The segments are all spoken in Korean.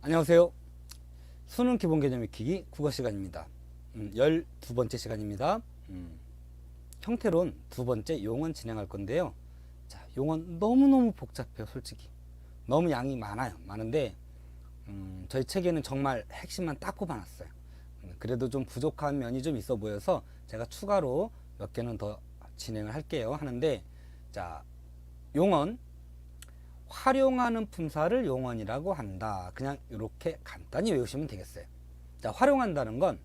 안녕하세요. 수능 기본 개념 익히기 국어 시간입니다. 12번째 시간입니다. 형태론 두 번째 용언 진행할 건데요. 자, 용언 너무너무 복잡해요, 솔직히. 너무 양이 많은데, 저희 책에는 정말 핵심만 딱 꼽아놨어요. 그래도 좀 부족한 면이 좀 있어 보여서 제가 추가로 몇 개는 더 진행을 할게요. 하는데, 자, 용언. 활용하는 품사를 용언이라고 한다. 그냥 이렇게 간단히 외우시면 되겠어요. 자, 활용한다는 건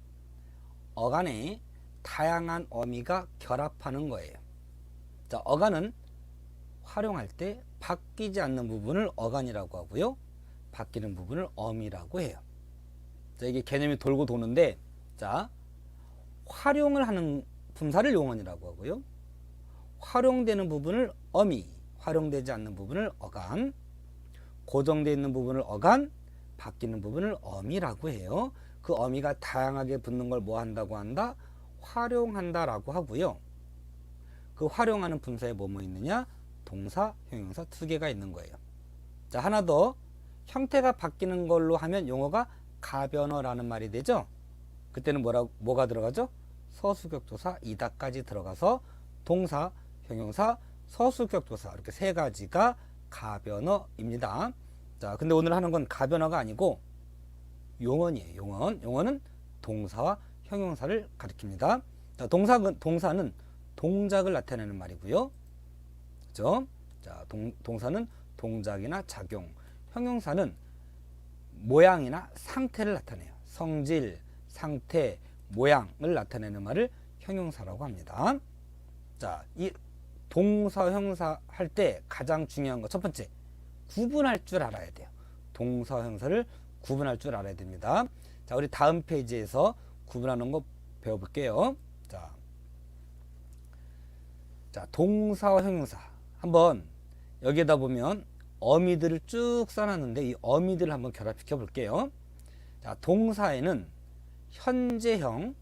어간에 다양한 어미가 결합하는 거예요. 자, 어간은 활용할 때 바뀌지 않는 부분을 어간이라고 하고요. 바뀌는 부분을 어미라고 해요. 자, 이게 개념이 돌고 도는데, 자, 활용을 하는 품사를 용언이라고 하고요. 활용되는 부분을 어미, 활용되지 않는 부분을 어간, 고정되어 있는 부분을 어간, 바뀌는 부분을 어미라고 해요. 그 어미가 다양하게 붙는 걸 뭐 한다고 한다? 활용한다 라고 하고요. 그 활용하는 품사에 뭐 있느냐? 동사, 형용사 두 개가 있는 거예요. 자, 하나 더. 형태가 바뀌는 걸로 하면 용어가 가변어라는 말이 되죠. 그때는 뭐가 들어가죠? 서수격조사 이다까지 들어가서 동사, 형용사, 서수격조사 이렇게 세 가지가 가변어입니다. 자, 근데 오늘 하는 건 가변어가 아니고 용언이에요. 용언은 동사와 형용사를 가리킵니다. 자, 동사는 동작을 나타내는 말이고요. 그죠? 자, 동사는 동작이나 작용, 형용사는 모양이나 상태를 나타내요. 성질, 상태, 모양을 나타내는 말을 형용사라고 합니다. 자, 이 동사, 형용사 할 때 가장 중요한 거 첫 번째, 구분할 줄 알아야 돼요. 동사, 형용사를 구분할 줄 알아야 됩니다. 자, 우리 다음 페이지에서 구분하는 거 배워볼게요. 자, 동사와 형용사. 한번 여기에다 보면 어미들을 쭉 써놨는데 이 어미들을 한번 결합시켜 볼게요. 자, 동사에는 현재형,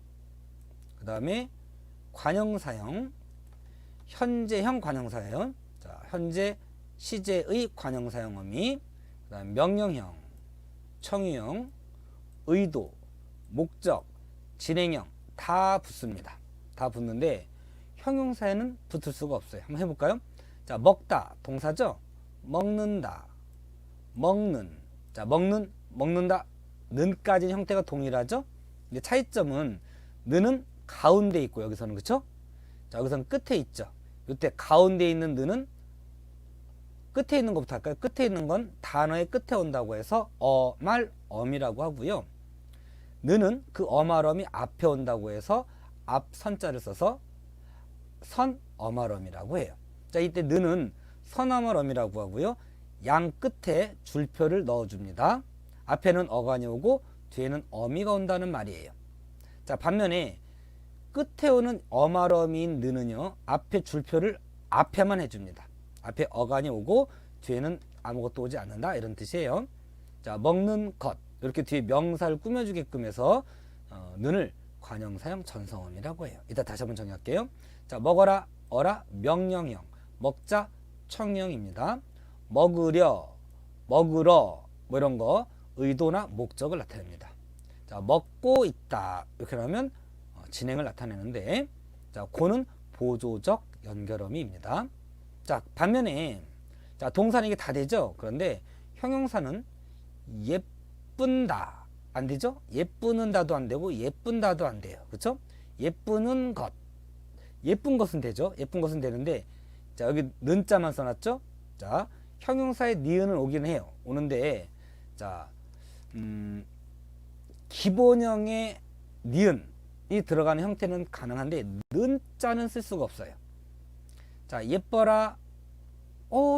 그 다음에 관형사형, 현재형 관형사형, 자, 현재 시제의 관형사형 어미, 그 다음 명령형, 청유형, 의도, 목적, 진행형 다 붙습니다. 다 붙는데 형용사에는 붙을 수가 없어요. 한번 해볼까요? 자, 먹다 동사죠. 먹는다, 먹는. 자, 먹는다. 는까지는 형태가 동일하죠. 근데 차이점은 는은 가운데 있고 여기서는 그렇죠? 자, 여기서는 끝에 있죠. 이때 가운데 있는 는은 끝에 있는 것부터 할까요? 끝에 있는 건 단어의 끝에 온다고 해서 어말 엄이라고 하고요. 는은 그 어말엄이 앞에 온다고 해서 앞 선자를 써서 선어말엄이라고 해요. 자, 이때 는은 선어말엄이라고 하고요. 양 끝에 줄표를 넣어줍니다. 앞에는 어간이 오고 뒤에는 어미가 온다는 말이에요. 자, 반면에 끝에 오는 어말어미인 는은요, 앞에 줄표를 앞에만 해줍니다. 앞에 어간이 오고 뒤에는 아무것도 오지 않는다 이런 뜻이에요. 자, 먹는 것 이렇게 뒤에 명사를 꾸며주게끔 해서 는을 관형사형 전성어미라고 해요. 이따 다시 한번 정리할게요. 자, 먹어라, 어라, 명령형, 먹자, 청령입니다. 먹으려, 먹으러 뭐 이런 거 의도나 목적을 나타냅니다. 자, 먹고 있다 이렇게 하면 진행을 나타내는데, 자, 고는 보조적 연결어미입니다. 자, 반면에 자, 동사는 이게 다 되죠. 그런데 형용사는 예쁜다 안 되죠. 예쁘는다도 안 되고 예쁜다도 안 돼요. 그렇죠? 예쁘는 것, 예쁜 것은 되죠. 예쁜 것은 되는데, 자, 여기 는자만 써놨죠. 자, 형용사의 니은은 오기는 해요. 오는데, 자, 기본형의 니은이 들어가는 형태는 가능한데 는자는 쓸 수가 없어요. 자, 예뻐라,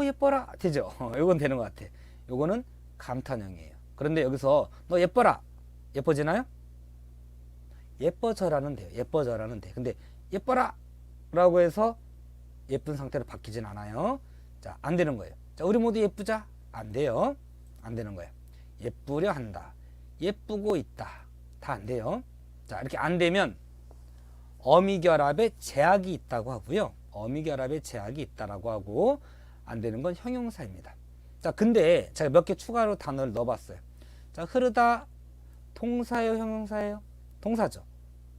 예뻐라 되죠. 이건 되는 것 같아. 요거는 감탄형이에요. 그런데 여기서 너 예뻐라, 예뻐지나요? 예뻐져라는 돼요. 예뻐져라는 돼. 근데 예뻐라 라고 해서 예쁜 상태로 바뀌진 않아요. 자, 안 되는 거예요. 자, 우리 모두 예쁘자? 안 돼요. 안 되는 거예요. 예쁘려 한다, 예쁘고 있다, 다 안 돼요. 자, 이렇게 안 되면 어미결합에 제약이 있다고 하고요. 어미결합에 제약이 있다라고 하고, 안 되는 건 형용사입니다. 자, 근데 제가 몇 개 추가로 단어를 넣어봤어요. 자, 흐르다 동사예요, 형용사예요? 동사죠.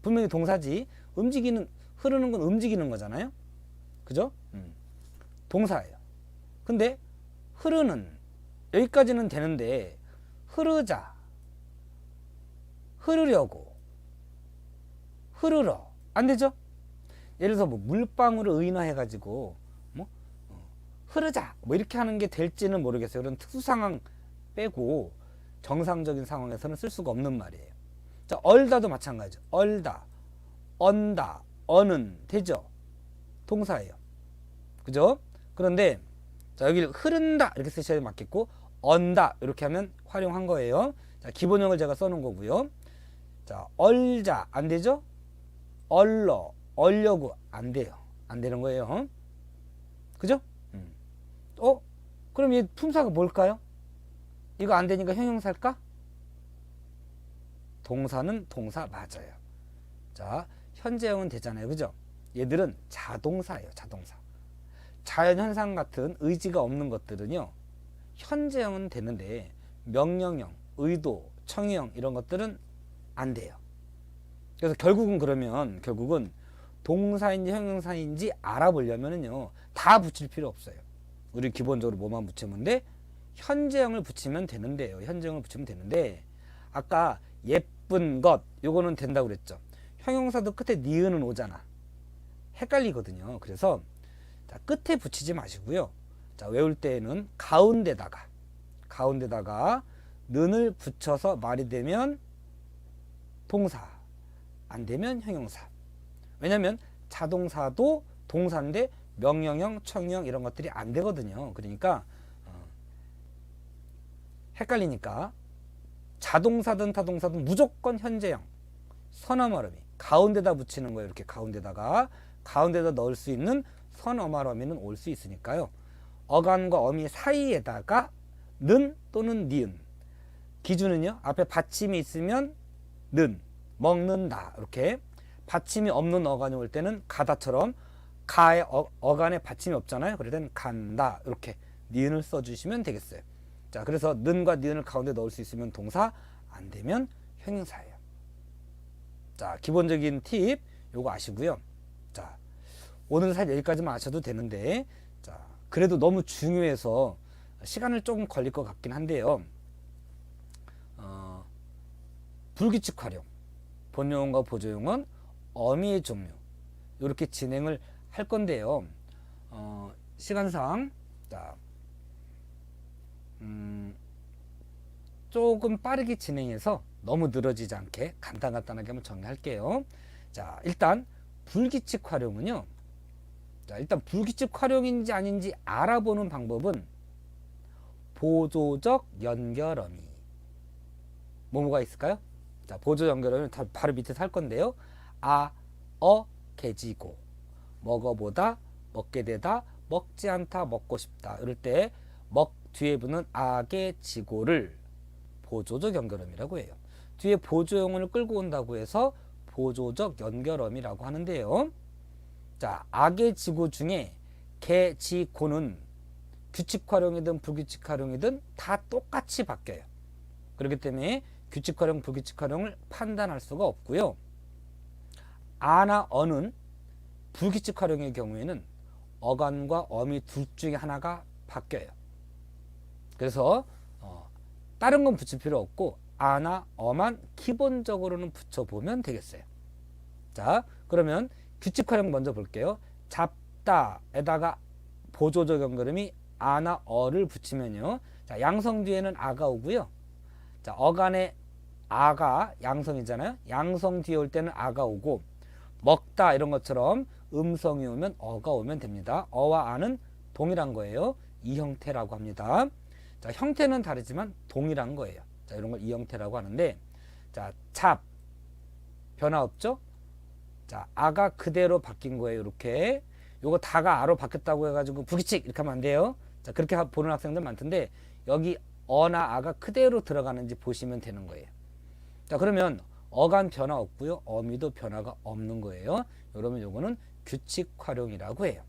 분명히 동사지. 움직이는, 흐르는 건 움직이는 거잖아요. 그죠? 동사예요. 근데 흐르는, 여기까지는 되는데 흐르자, 흐르려고, 흐르러 안 되죠? 예를 들어서 뭐 물방울을 의인화해 가지고 뭐 흐르자 뭐 이렇게 하는 게 될지는 모르겠어요. 그런 특수 상황 빼고 정상적인 상황에서는 쓸 수가 없는 말이에요. 자, 얼다도 마찬가지죠. 얼다, 언다, 어는 되죠. 동사예요. 그죠? 그런데 자, 여기 흐른다 이렇게 쓰셔야 맞겠고, 언다 이렇게 하면 활용한 거예요. 자, 기본형을 제가 써놓은 거고요. 자, 얼자 안 되죠? 얼러, 얼려고 안 돼요. 안 되는 거예요. 그죠? 그럼 이 품사가 뭘까요? 이거 안 되니까 형용사일까? 동사는 동사 맞아요. 자, 현재형은 되잖아요. 그죠? 얘들은 자동사예요. 자동사. 자연현상 같은 의지가 없는 것들은요, 현재형은 되는데 명령형, 의도, 청유형 이런 것들은 안 돼요. 그래서 결국은 동사인지 형용사인지 알아보려면은요, 다 붙일 필요 없어요. 우리 기본적으로 뭐만 붙이면 돼? 현재형을 붙이면 되는데요. 현재형을 붙이면 되는데, 아까 예쁜 것 요거는 된다고 그랬죠. 형용사도 끝에 니은은 오잖아. 헷갈리거든요. 그래서 자, 끝에 붙이지 마시고요. 자, 외울 때에는 가운데다가 는을 붙여서 말이 되면 동사, 안 되면 형용사. 왜냐면 자동사도 동사인데 명령형, 청유형 이런 것들이 안 되거든요. 그러니까 헷갈리니까 자동사든 타동사든 무조건 현재형, 선어말어미 가운데다 붙이는 거예요. 이렇게 가운데다 넣을 수 있는 선어말어미는 올 수 있으니까요. 어간과 어미 사이에다가 는 또는 니은. 기준은요, 앞에 받침이 있으면 는, 먹는다 이렇게. 받침이 없는 어간이 올 때는 가다처럼 가의 어간에 받침이 없잖아요. 그럴 때는 간다 이렇게 니은을 써주시면 되겠어요. 자, 그래서 는과 니은을 가운데 넣을 수 있으면 동사, 안 되면 형용사예요. 자, 기본적인 팁 요거 아시고요. 자, 오늘 사실 여기까지만 아셔도 되는데, 자, 그래도 너무 중요해서 시간을 조금 걸릴 것 같긴 한데요. 불규칙 활용, 본용어과 보조용어는 어미의 종류 이렇게 진행을 할 건데요. 시간상 자, 조금 빠르게 진행해서 너무 늘어지지 않게 간단하게 한번 정리할게요. 자, 일단 불규칙 활용은요. 자, 일단 불규칙 활용인지 아닌지 알아보는 방법은 보조적 연결어미. 뭐가 있을까요? 자, 보조 연결어미는 다 바로 밑에서 할 건데요. 아, 개지고, 먹어보다, 먹게 되다, 먹지 않다, 먹고 싶다. 이럴 때 뒤에 붙는 악의 지고를 보조적 연결어미라고 해요. 뒤에 보조용어를 끌고 온다고 해서 보조적 연결어미라고 하는데요. 자, 악의 지고 중에 개, 지, 고는 규칙 활용이든 불규칙 활용이든 다 똑같이 바뀌어요. 그렇기 때문에 규칙 활용, 불규칙 활용을 판단할 수가 없고요. 아나 어는 불규칙 활용의 경우에는 어간과 어미 둘 중에 하나가 바뀌어요. 그래서 다른 건 붙일 필요 없고 아나 어만 기본적으로는 붙여보면 되겠어요. 자, 그러면 규칙 활용 먼저 볼게요. 잡다에다가 보조적 연결음이 아나 어를 붙이면요. 자, 양성 뒤에는 아가 오고요. 자, 어간에 아가 양성이잖아요. 양성 뒤에 올 때는 아가 오고, 먹다 이런 것처럼 음성이 오면 어가 오면 됩니다. 어와 아는 동일한 거예요. 이 형태라고 합니다. 자, 형태는 다르지만 동일한 거예요. 자, 이런 걸 이 형태라고 하는데, 자, 잡 변화 없죠? 자, 아가 그대로 바뀐 거예요. 이렇게. 요거 다가 아로 바뀌었다고 해가지고 불규칙 이렇게 하면 안 돼요. 자, 그렇게 보는 학생들 많던데, 여기 어나 아가 그대로 들어가는지 보시면 되는 거예요. 자, 그러면 어간 변화 없고요. 어미도 변화가 없는 거예요. 그러면 요거는 규칙 활용이라고 해요.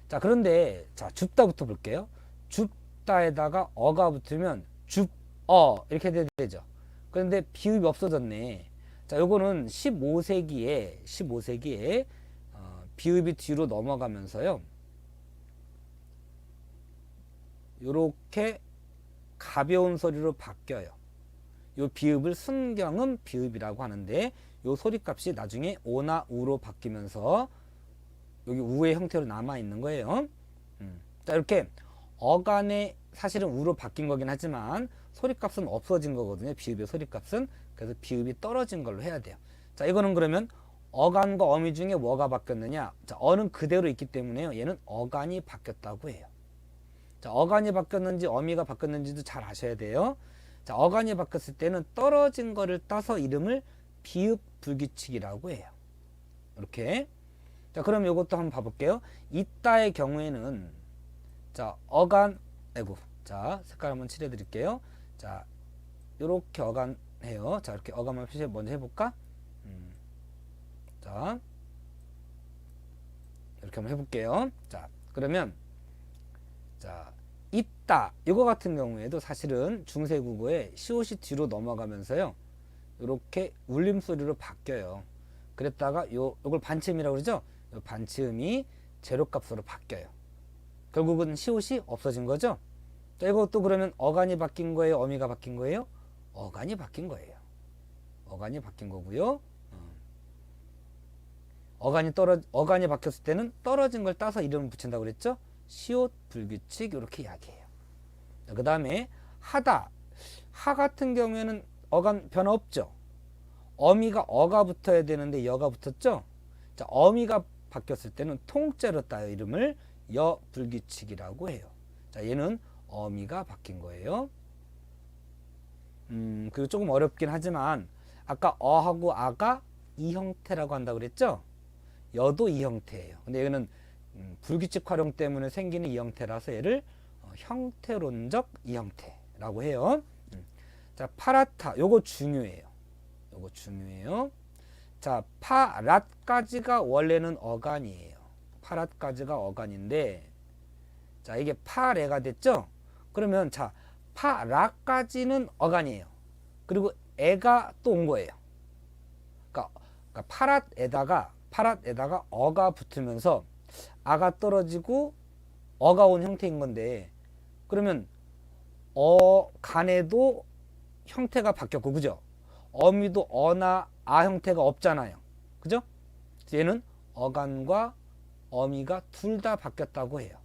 자, 그런데 자, 줍다부터 볼게요. 줍다에다가 어가 붙으면 이렇게 돼야 되죠. 그런데 비읍이 없어졌네. 자, 요거는 15세기에 비읍이 뒤로 넘어가면서요. 요렇게 가벼운 소리로 바뀌어요. 요 비읍을 순경음 비읍이라고 하는데 요 소리값이 나중에 오나 우로 바뀌면서 여기 우의 형태로 남아 있는 거예요. 자, 이렇게 어간의 사실은 우로 바뀐 거긴 하지만 소리값은 없어진 거거든요. 비읍의 소리값은. 그래서 비읍이 떨어진 걸로 해야 돼요. 자, 이거는 그러면 어간과 어미 중에 뭐가 바뀌었느냐? 자, 어는 그대로 있기 때문에요. 얘는 어간이 바뀌었다고 해요. 자, 어간이 바뀌었는지 어미가 바뀌었는지도 잘 아셔야 돼요. 자, 어간이 바뀌었을 때는 떨어진 거를 따서 이름을 비읍 불규칙이라고 해요. 이렇게. 자, 그럼 이것도 한번 봐볼게요. 있다의 경우에는 자, 어간, 자, 색깔 한번 칠해 드릴게요. 자, 요렇게 어간 해요. 자, 이렇게 어간만 표시 먼저 해볼까? 자, 이렇게 한번 해볼게요. 자, 그러면 자, 있다 이거 같은 경우에도 사실은 중세국어에 시옷이 뒤로 넘어가면서요 이렇게 울림소리로 바뀌어요. 그랬다가 요걸 반치음이라고 그러죠. 요 반치음이 제로값으로 바뀌어요. 결국은 시옷이 없어진 거죠. 자, 이것도 그러면 어간이 바뀐 거예요, 어미가 바뀐 거예요? 어간이 바뀐 거예요. 어간이 바뀐 거고요. 어간이 바뀌었을 때는 떨어진 걸 따서 이름을 붙인다고 그랬죠. 시옷 불규칙 이렇게 이야기해요. 그 다음에 하다. 하 같은 경우에는 어간 변화 없죠. 어미가 어가 붙어야 되는데 여가 붙었죠. 자, 어미가 바뀌었을 때는 통째로 따요. 이름을 여 불규칙이라고 해요. 자, 얘는 어미가 바뀐 거예요. 그리고 조금 어렵긴 하지만 아까 어하고 아가 이 형태라고 한다고 그랬죠. 여도 이 형태예요. 근데 얘는 불규칙 활용 때문에 생기는 이 형태라서 얘를 형태론적 이 형태라고 해요. 자, 파라타 요거 중요해요. 요거 중요해요. 자, 파랏까지가 원래는 어간이에요. 파랏까지가 어간인데 자, 이게 파레가 됐죠? 그러면 자, 파라까지는 어간이에요. 그리고 애가 또 온 거예요. 그러니까 파랏에다가 어가 붙으면서 아가 떨어지고 어가 온 형태인 건데 그러면 간에도 형태가 바뀌었고 그죠? 어미도 어나 아 형태가 없잖아요. 그죠? 얘는 어간과 어미가 둘 다 바뀌었다고 해요.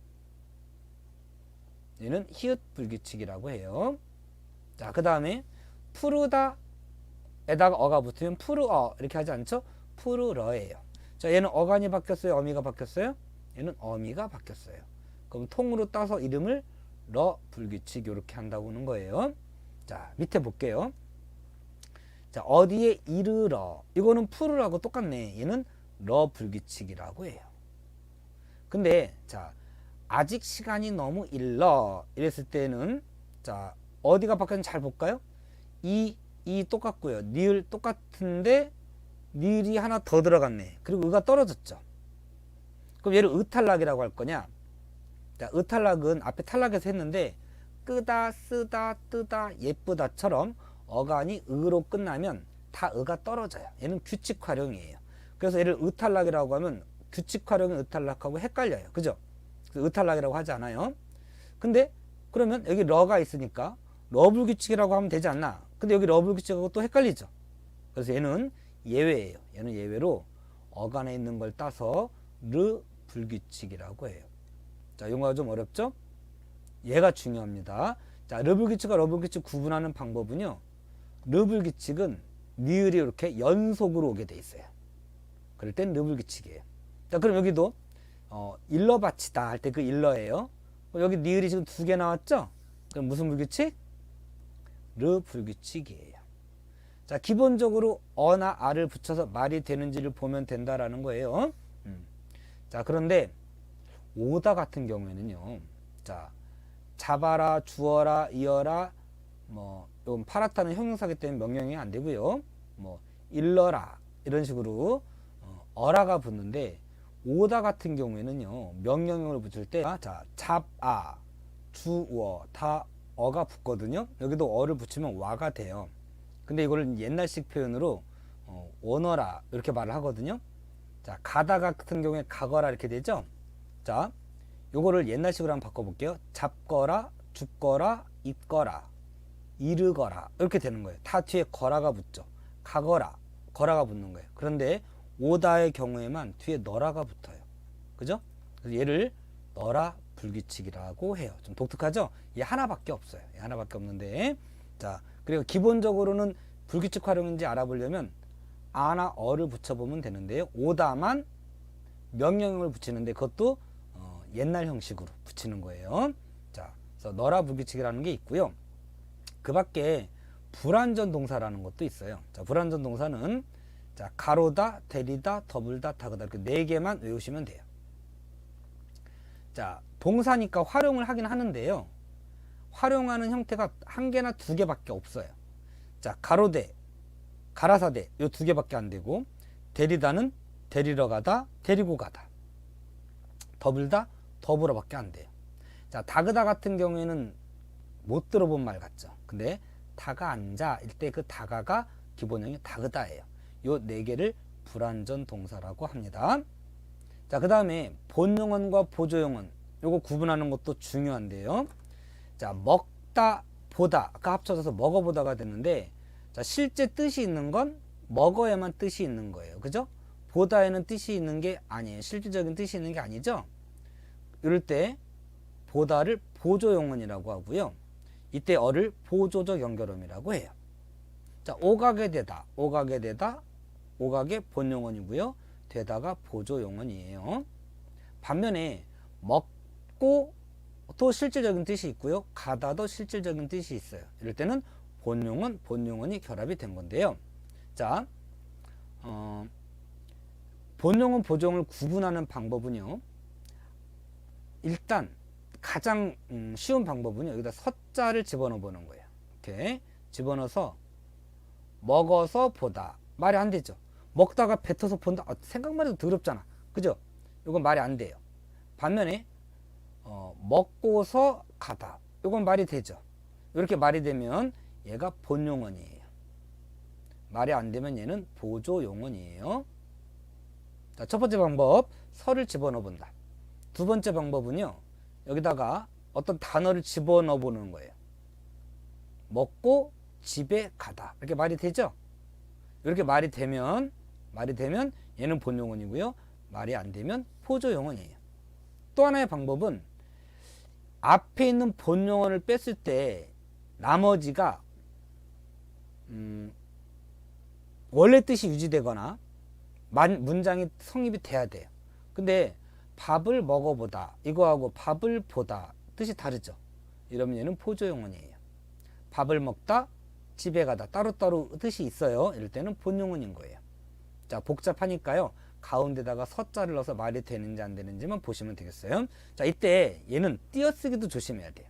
얘는 히읗 불규칙이라고 해요. 자, 그 다음에 푸르다에다가 어가 붙으면 푸르어 이렇게 하지 않죠? 푸르러예요. 자, 얘는 어간이 바뀌었어요? 어미가 바뀌었어요? 얘는 어미가 바뀌었어요. 그럼 통으로 따서 이름을 러 불규칙 이렇게 한다고 하는 거예요. 자, 밑에 볼게요. 자, 어디에 이르러 이거는 푸르라고 똑같네. 얘는 러 불규칙이라고 해요. 근데 자, 아직 시간이 너무 일러 이랬을 때는 자, 어디가 바뀌었는지 잘 볼까요? 이 똑같고요. 니을 똑같은데 니을이 하나 더 들어갔네. 그리고 의가 떨어졌죠. 그럼 얘를 의탈락이라고 할 거냐? 자, 의탈락은 앞에 탈락해서 했는데 끄다, 쓰다, 뜨다, 예쁘다처럼 어간이 의로 끝나면 다 의가 떨어져요. 얘는 규칙 활용이에요. 그래서 얘를 의탈락이라고 하면 규칙 활용의 의탈락하고 헷갈려요. 그죠? 그래서 의탈락이라고 하지 않아요. 근데 그러면 여기 러가 있으니까 러불규칙이라고 하면 되지 않나? 근데 여기 러불규칙하고 또 헷갈리죠. 그래서 얘는 예외예요. 얘는 예외로 어간에 있는 걸 따서 르 불규칙이라고 해요. 자, 용어가 좀 어렵죠? 얘가 중요합니다. 자, 르불규칙과 러불규칙 구분하는 방법은요. 르불규칙은 니을이 이렇게 연속으로 오게 돼 있어요. 그럴 땐 르불규칙이에요. 자, 그럼 여기도 일러바치다 할 때 그 일러예요. 여기 니을이 지금 2개 나왔죠? 그럼 무슨 불규칙? 르불규칙이에요. 자, 기본적으로 어나 아를 붙여서 말이 되는지를 보면 된다라는 거예요. 자, 그런데 오다 같은 경우에는요. 자, 잡아라, 주어라, 이어라, 이건 파라타는 형용사기 때문에 명령이 안 되고요. 일러라 이런 식으로 어라가 붙는데 오다 같은 경우에는요. 명령형을 붙일 때 자, 잡아, 주어, 다 어가 붙거든요. 여기도 어를 붙이면 와가 돼요. 근데 이거를 옛날식 표현으로 원어라 이렇게 말을 하거든요. 자, 가다 같은 경우에 가거라 이렇게 되죠. 자, 요거를 옛날식으로 한번 바꿔볼게요. 잡거라, 죽거라, 입거라, 이르거라 이렇게 되는 거예요. 다 뒤에 거라가 붙죠. 가거라, 거라가 붙는 거예요. 그런데 오다의 경우에만 뒤에 너라가 붙어요. 그죠? 그래서 얘를 너라 불규칙이라고 해요. 좀 독특하죠? 얘 하나밖에 없어요. 얘 하나밖에 없는데, 자, 그리고 기본적으로는 불규칙 활용인지 알아보려면 아나 어를 붙여보면 되는데요. 오다만 명령형을 붙이는데 그것도 옛날 형식으로 붙이는 거예요. 자, 그래서 너라 불규칙이라는 게 있고요. 그 밖에 불완전 동사라는 것도 있어요. 자, 불완전 동사는 자, 가로다, 대리다, 더블다, 다그다 이렇게 4개만 외우시면 돼요. 자, 동사니까 활용을 하긴 하는데요. 활용하는 형태가 1개나 2개밖에 없어요. 자, 가로대, 가라사대 요 2개밖에 안 되고, 대리다는 데리러 가다, 데리고 가다, 더블다, 더불어밖에 안 돼요. 자, 다그다 같은 경우에는 못 들어본 말 같죠. 근데 다가 앉아 일 때 그 다가가 기본형이 다그다예요. 요 4개를 불완전 동사라고 합니다. 자, 그 다음에 본용언과 보조용언 요거 구분하는 것도 중요한데요. 자, 먹다, 보다 아까 합쳐져서 먹어보다가 됐는데, 자, 실제 뜻이 있는 건 먹어야만 뜻이 있는 거예요. 그죠? 보다에는 뜻이 있는 게 아니에요. 실질적인 뜻이 있는 게 아니죠. 이럴 때 보다를 보조용언이라고 하고요. 이때 어를 보조적 연결음이라고 해요. 자, 오가게 되다, 오가게 되다, 오가게 본용언이고요. 되다가 보조용언이에요. 반면에 먹고 또 실질적인 뜻이 있고요. 가다도 실질적인 뜻이 있어요. 이럴 때는 본용언, 본용언이 결합이 된 건데요. 자, 본용언, 보조용언을 구분하는 방법은요. 일단 가장 쉬운 방법은요. 여기다 서자를 집어넣어 보는 거예요. 이렇게 집어넣어서 먹어서 보다. 말이 안 되죠. 먹다가 뱉어서 본다. 생각만 해도 더럽잖아. 그죠? 이건 말이 안 돼요. 반면에 먹고서 가다. 이건 말이 되죠. 이렇게 말이 되면 얘가 본용언이에요. 말이 안 되면 얘는 보조용언이에요. 자, 첫 번째 방법, 서를 집어넣어 본다. 두 번째 방법은요. 여기다가 어떤 단어를 집어넣어 보는 거예요. 먹고 집에 가다. 이렇게 말이 되죠? 이렇게 말이 되면 얘는 본용언이고요. 말이 안 되면 보조용언이에요. 또 하나의 방법은 앞에 있는 본용언을 뺐을 때 나머지가 원래 뜻이 유지되거나 문장이 성립이 돼야 돼요. 근데 밥을 먹어보다 이거하고 밥을 보다 뜻이 다르죠. 이러면 얘는 보조용언이에요. 밥을 먹다, 집에 가다 따로따로 뜻이 있어요. 이럴 때는 본용언인 거예요. 자, 복잡하니까요. 가운데다가 서자를 넣어서 말이 되는지 안 되는지만 보시면 되겠어요. 자, 이때 얘는 띄어쓰기도 조심해야 돼요.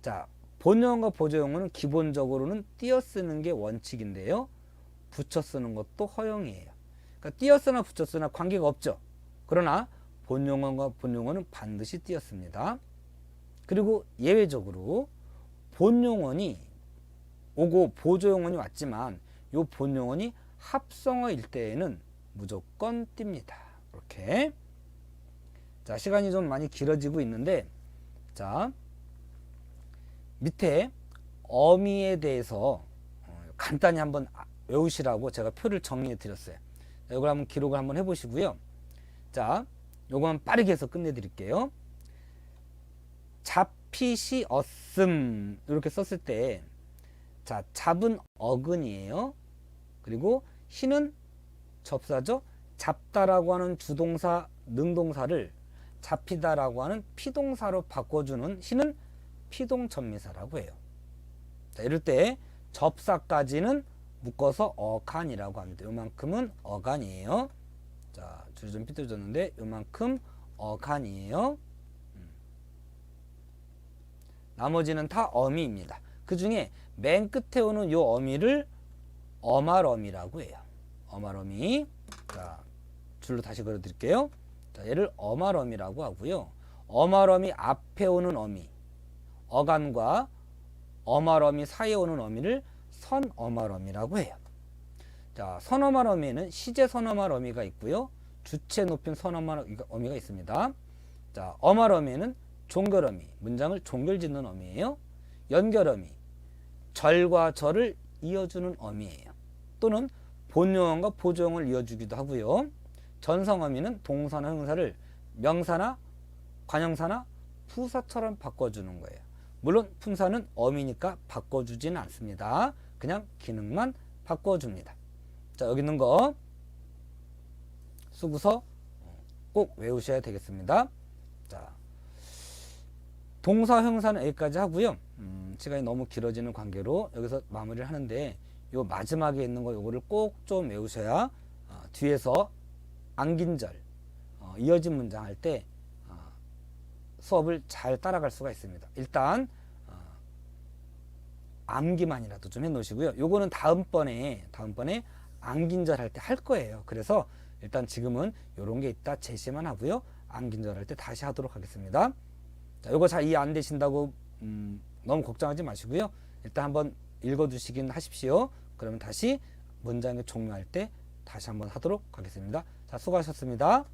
자, 본용어과 보조용어는 기본적으로는 띄어쓰는 게 원칙인데요. 붙여 쓰는 것도 허용이에요. 그러니까 띄어쓰나 붙여 쓰나 관계가 없죠. 그러나 본용어과 본용어는 반드시 띄어씁니다. 그리고 예외적으로 본용어이 오고 보조용어이 왔지만 요 본용어이 합성어일 때에는 무조건 띱니다. 이렇게. 자, 시간이 좀 많이 길어지고 있는데, 자, 밑에 어미에 대해서 간단히 한번 외우시라고 제가 표를 정리해 드렸어요. 자, 이걸 한번 기록을 한번 해보시고요. 자, 요거만 빠르게 해서 끝내드릴게요. 잡히시 어씀 이렇게 썼을 때, 자, 잡은 어근이에요. 그리고 시는 접사죠. 잡다라고 하는 주동사 능동사를 잡히다라고 하는 피동사로 바꿔주는 시는 피동전미사라고 해요. 자, 이럴 때 접사까지는 묶어서 어간이라고 합니다. 요만큼은 어간이에요. 자, 줄이 좀 삐뚤어졌는데 요만큼 어간이에요. 나머지는 다 어미입니다. 그 중에 맨 끝에 오는 요 어미를 어말어미라고 해요. 어말어미. 자, 줄로 다시 그려 드릴게요. 자, 얘를 어말어미라고 하고요. 어말어미 앞에 오는 어미, 어간과 어말어미 사이에 오는 어미를 선어말어미라고 해요. 자, 선어말어미에는 시제 선어말어미가 있고요. 주체 높인 선어말어미가 있습니다. 자, 어말어미에는 종결어미, 문장을 종결짓는 어미예요. 연결어미, 절과 절을 이어주는 어미예요. 또는 본용어과 보조용어를 이어주기도 하고요. 전성어미는 동사나 형사를 명사나 관형사나 부사처럼 바꿔주는 거예요. 물론 품사는 어미니까 바꿔주지는 않습니다. 그냥 기능만 바꿔줍니다. 자, 여기 있는 거 쓰고서 꼭 외우셔야 되겠습니다. 자, 동사 형사는 여기까지 하고요. 시간이 너무 길어지는 관계로 여기서 마무리를 하는데, 요 마지막에 있는 거 요거를 꼭 좀 외우셔야 뒤에서 안긴절 이어진 문장 할 때 수업을 잘 따라갈 수가 있습니다. 일단 암기만이라도 좀 해 놓으시고요. 요거는 다음번에 암긴절 할 때 할 거예요. 그래서 일단 지금은 요런 게 있다 제시만 하고요. 암긴절 할 때 다시 하도록 하겠습니다. 자, 요거 잘 이해 안 되신다고 너무 걱정하지 마시고요. 일단 한번 읽어 두시긴 하십시오. 그러면 다시 문장의 종료할 때 다시 한번 하도록 하겠습니다. 자, 수고하셨습니다.